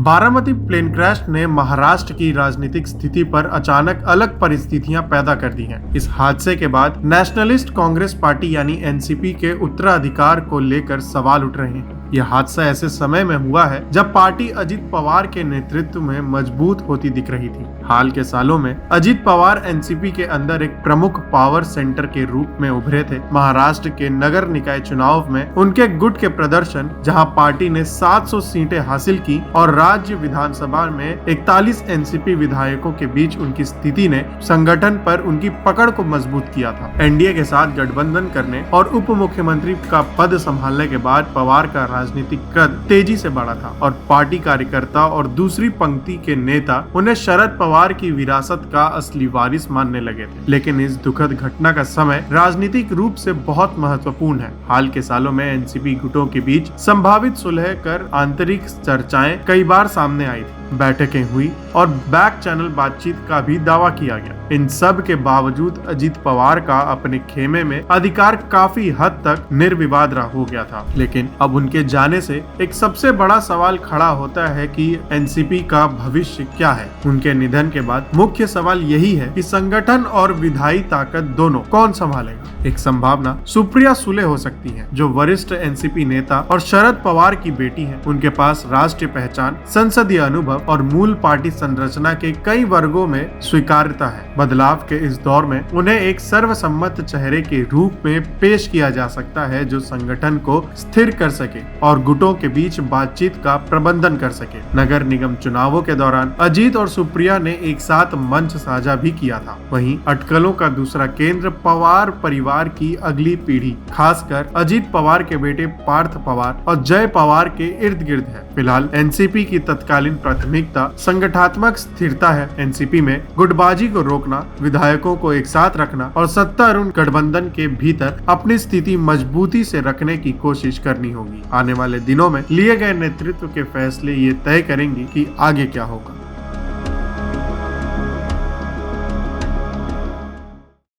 Baramati plane crash ने महाराष्ट्र की राजनीतिक स्थिति पर अचानक अलग परिस्थितियां पैदा कर दी हैं। इस हादसे के बाद नेशनलिस्ट कांग्रेस पार्टी यानी एनसीपी के उत्तराधिकार को लेकर सवाल उठ रहे हैं। यह हादसा ऐसे समय में हुआ है जब पार्टी अजित पवार के नेतृत्व में मजबूत होती दिख रही थी। हाल के सालों में अजित पवार एनसीपी के अंदर एक प्रमुख पावर सेंटर के रूप में उभरे थे। महाराष्ट्र के नगर निकाय चुनाव में उनके गुट के प्रदर्शन, जहां पार्टी ने 700 सीटें हासिल की और राज्य विधानसभा में 41 एनसीपी विधायकों के बीच उनकी स्थिति ने संगठन पर उनकी पकड़ को मजबूत किया था। एनडीए के साथ गठबंधन करने और उप मुख्यमंत्री का पद संभालने के बाद पवार का राजनीतिक कद तेजी से बढ़ा था और पार्टी कार्यकर्ता और दूसरी पंक्ति के नेता उन्हें शरद पवार की विरासत का असली वारिस मानने लगे थे। लेकिन इस दुखद घटना का समय राजनीतिक रूप से बहुत महत्वपूर्ण है। हाल के सालों में एनसीपी गुटों के बीच संभावित सुलह कर आंतरिक चर्चाएं कई बार सामने आई थी। बैठकें हुई और बैक चैनल बातचीत का भी दावा किया गया। इन सब के बावजूद अजित पवार का अपने खेमे में अधिकार काफी हद तक निर्विवाद हो गया था। लेकिन अब उनके जाने से एक सबसे बड़ा सवाल खड़ा होता है कि एनसीपी का भविष्य क्या है। उनके निधन के बाद मुख्य सवाल यही है कि संगठन और विधायी ताकत दोनों कौन संभालेगा। एक संभावना सुप्रिया सुले हो सकती है, जो वरिष्ठ एनसीपी नेता और शरद पवार की बेटी है। उनके पास राष्ट्रीय पहचान, संसदीय अनुभव और मूल पार्टी संरचना के कई वर्गों में स्वीकार्यता है। बदलाव के इस दौर में उन्हें एक सर्वसम्मत चेहरे के रूप में पेश किया जा सकता है, जो संगठन को स्थिर कर सके और गुटों के बीच बातचीत का प्रबंधन कर सके। नगर निगम चुनावों के दौरान अजीत और सुप्रिया ने एक साथ मंच साझा भी किया था। वहीं अटकलों का दूसरा केंद्र पवार परिवार की अगली पीढ़ी, खासकर अजीत पवार के बेटे पार्थ पवार और जय पवार के इर्द गिर्द है। फिलहाल एनसीपी की तत्कालीन प्राथमिकता संगठनात्मक स्थिरता है। एनसीपी में गुटबाजी को रोकना, विधायकों को एक साथ रखना और सत्तारूढ़ गठबंधन के भीतर अपनी स्थिति मजबूती से रखने की कोशिश करनी होगी। आने वाले दिनों में लिए गए नेतृत्व के फैसले ये तय करेंगे कि आगे क्या होगा।